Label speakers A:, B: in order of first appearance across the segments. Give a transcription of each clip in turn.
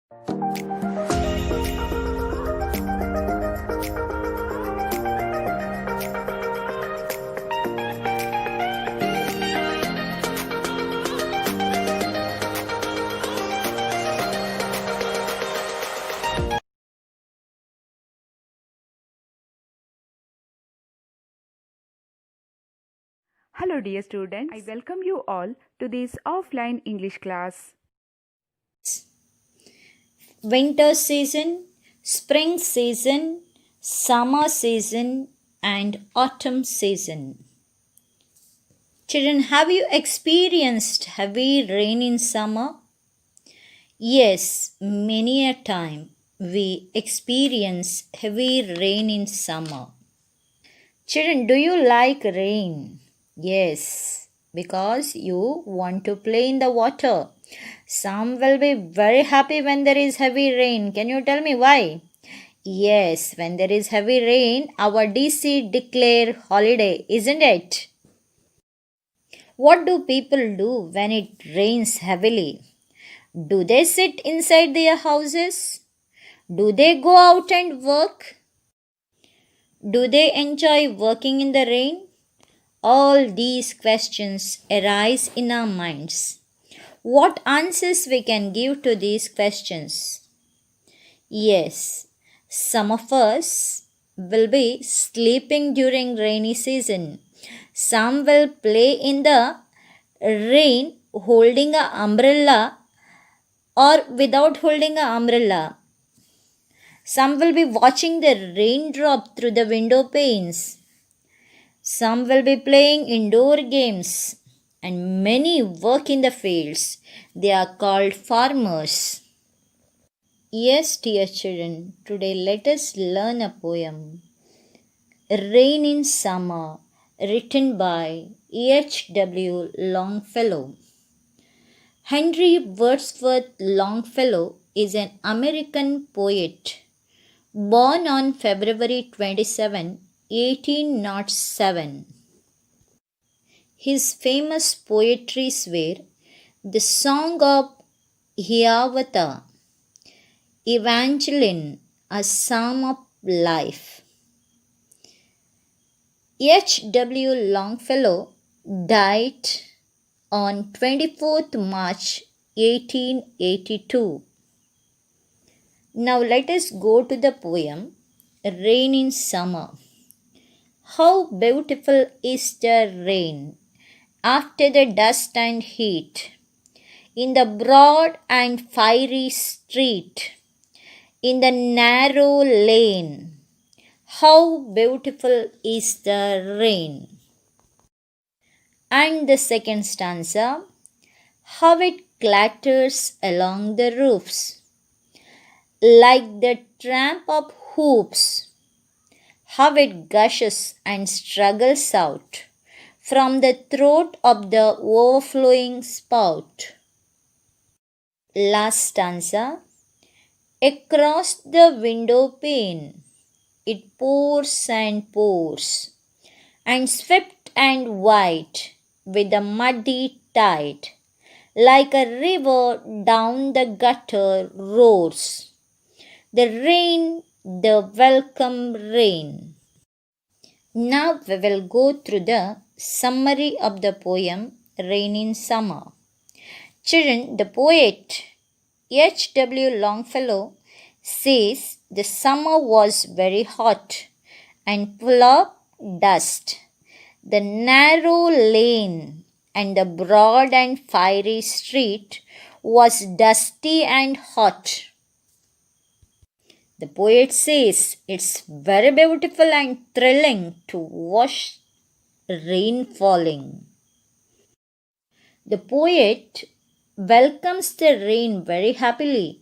A: Hello dear students, I welcome you all to this offline English class.
B: Winter season, spring season, summer season, and autumn season. Children, have you experienced heavy rain in summer? Yes, many a time we experience heavy rain in summer. Children, do you like rain? Yes, because you want to play in the water. Some will be very happy when there is heavy rain. Can you tell me why? Yes, when there is heavy rain, our DC declare holiday, isn't it? What do people do when it rains heavily? Do they sit inside their houses? Do they go out and work? Do they enjoy working in the rain? All these questions arise in our minds. What answers we can give to these questions? Yes, some of us will be sleeping during rainy season. Some will play in the rain holding an umbrella or without holding an umbrella. Some will be watching the raindrop through the window panes. Some will be playing indoor games, and many work in the fields. They are called farmers. Yes, dear children, today let us learn a poem. Rain in Summer, written by H.W. Longfellow. Henry Wordsworth Longfellow is an American poet born on February 27, 1807. His famous poetries were The Song of Hiawatha, Evangeline, A Psalm of Life. H.W. Longfellow died on 24th March 1882. Now let us go to the poem Rain in Summer. How beautiful is the rain after the dust and heat, in the broad and fiery street, in the narrow lane. How beautiful is the rain. And the second stanza, how it clatters along the roofs, like the tramp of hoops, how it gushes and struggles out from the throat of the overflowing spout. Last stanza, across the window pane, it pours and pours, and swift and white with a muddy tide, like a river down the gutter roars. The rain, the welcome rain. Now we will go through the summary of the poem Rain in Summer. Children, the poet H.W. Longfellow says the summer was very hot and full of dust. The narrow lane and the broad and fiery street was dusty and hot. The poet says it's very beautiful and thrilling to watch rain falling. The poet welcomes the rain very happily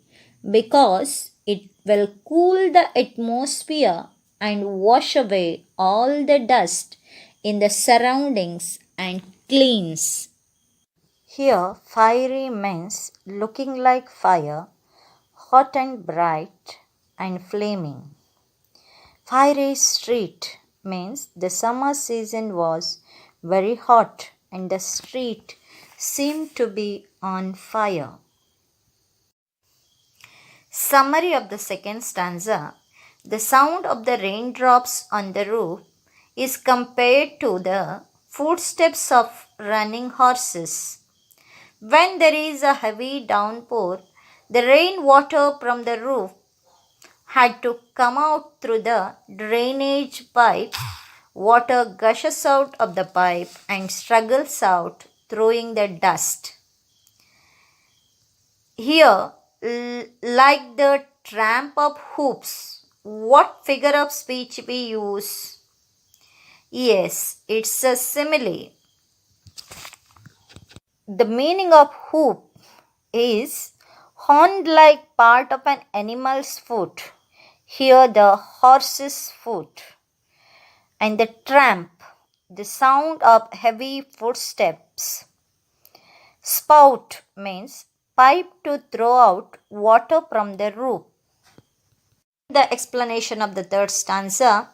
B: because it will cool the atmosphere and wash away all the dust in the surroundings and cleans. Here, fiery means looking like fire, hot and bright and flaming. Fiery street means the summer season was very hot and the street seemed to be on fire. Summary of the second stanza. The sound of the raindrops on the roof is compared to the footsteps of running horses. When there is a heavy downpour, the rainwater from the roof had to come out through the drainage pipe. Water gushes out of the pipe and struggles out, throwing the dust. Here, like the tramp of hoops, what figure of speech we use? Yes, it's a simile. The meaning of hoop is horn like part of an animal's foot. Here, the horse's foot. And the tramp, the sound of heavy footsteps. Spout means pipe to throw out water from the roof. The explanation of the third stanza,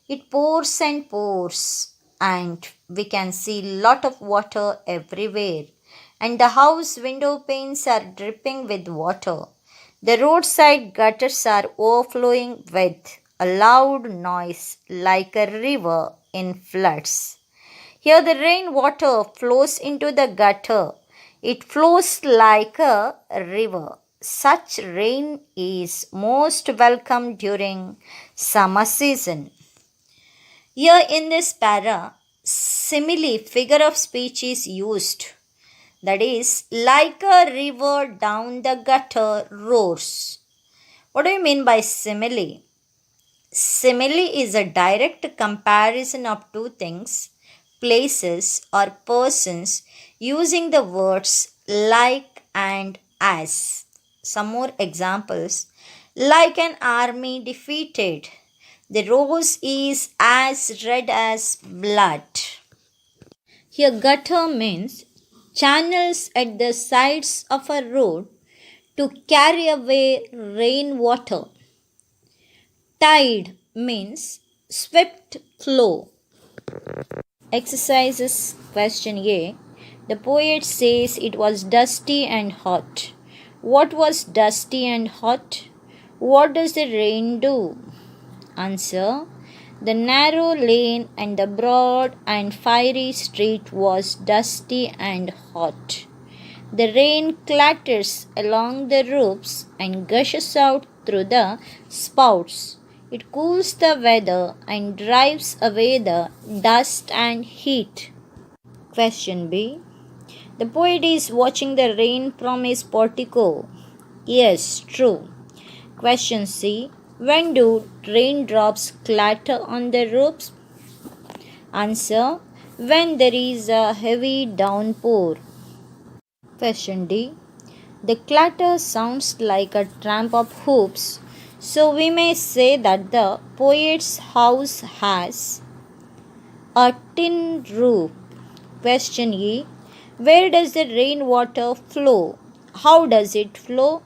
B: it pours and pours, and we can see lot of water everywhere, and the house window panes are dripping with water. The roadside gutters are overflowing with a loud noise like a river in floods. Here the rainwater flows into the gutter. It flows like a river. Such rain is most welcome during summer season. Here in this para, simile figure of speech is used. That is, like a river down the gutter roars. What do you mean by simile? Simile is a direct comparison of two things, places, or persons using the words like and as. Some more examples. Like an army defeated, the rose is as red as blood. Here, gutter means channels at the sides of a road to carry away rainwater. Tide means swift flow. Exercises question A. The poet says it was dusty and hot. What was dusty and hot? What does the rain do? Answer. The narrow lane and the broad and fiery street was dusty and hot. The rain clatters along the roofs and gushes out through the spouts. It cools the weather and drives away the dust and heat. Question B. The poet is watching the rain from his portico. Yes, true. Question C. When do raindrops clatter on the roofs? Answer. When there is a heavy downpour. Question D. The clatter sounds like a tramp of hoops, so we may say that the poet's house has a tin roof. Question E. Where does the rainwater flow? How does it flow?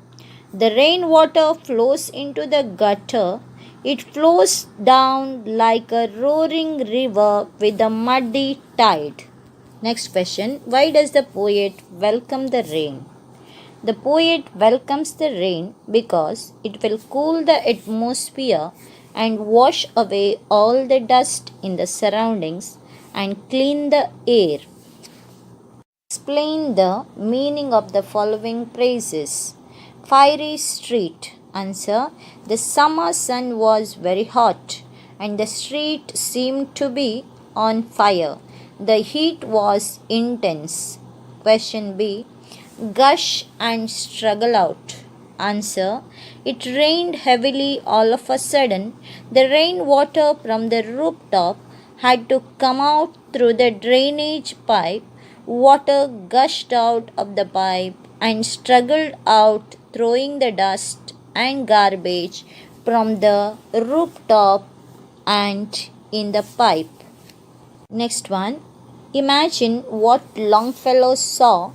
B: The rainwater flows into the gutter. It flows down like a roaring river with a muddy tide. Next question. Why does the poet welcome the rain? The poet welcomes the rain because it will cool the atmosphere and wash away all the dust in the surroundings and clean the air. Explain the meaning of the following phrases. Fiery street. Answer. The summer sun was very hot and the street seemed to be on fire. The heat was intense. Question B. Gush and struggle out. Answer. It rained heavily all of a sudden. The rainwater from the rooftop had to come out through the drainage pipe. Water gushed out of the pipe and struggled out, throwing the dust and garbage from the rooftop and in the pipe. Next one. Imagine what Longfellow saw,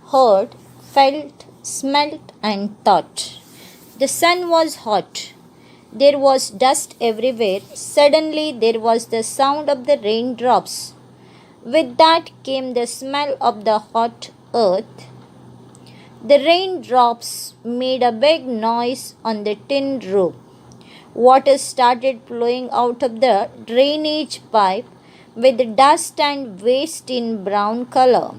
B: heard, felt, smelt, and thought. The sun was hot. There was dust everywhere. Suddenly there was the sound of the raindrops. With that came the smell of the hot earth. The raindrops made a big noise on the tin roof. Water started flowing out of the drainage pipe with dust and waste in brown color.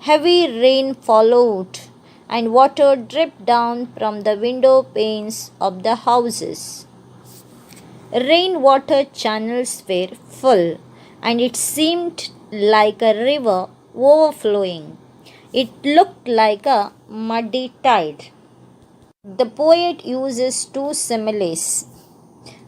B: Heavy rain followed, and water dripped down from the window panes of the houses. Rainwater channels were full, and it seemed like a river overflowing. It looked like a muddy tide. The poet uses two similes.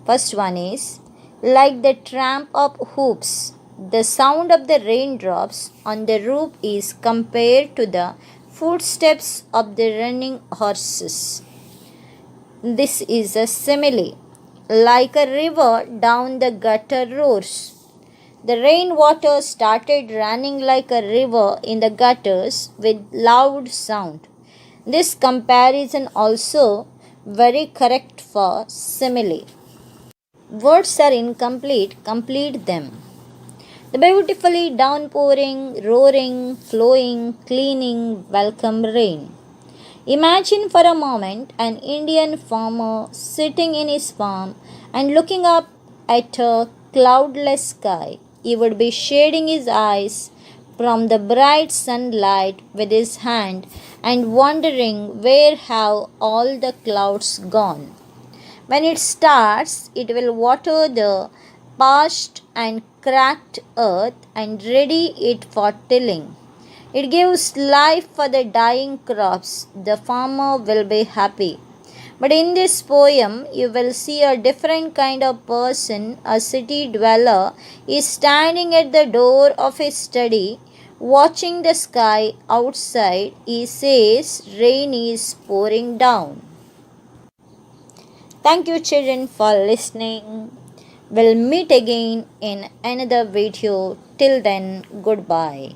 B: First one is like the tramp of hoops. The sound of the raindrops on the roof is compared to the footsteps of the running horses. This is a simile. Like a river down the gutter roars. The rainwater started running like a river in the gutters with loud sound. This comparison also very correct for simile. Words are incomplete, complete them. The beautifully downpouring, roaring, flowing, cleaning, welcome rain. Imagine for a moment an Indian farmer sitting in his farm and looking up at a cloudless sky. He would be shading his eyes from the bright sunlight with his hand and wondering where have all the clouds gone. When it starts, it will water the parched and cracked earth and ready it for tilling. It gives life for the dying crops. The farmer will be happy. But in this poem, you will see a different kind of person. A city dweller is standing at the door of his study, watching the sky outside. He says, rain is pouring down. Thank you, children, for listening. We'll meet again in another video. Till then, goodbye.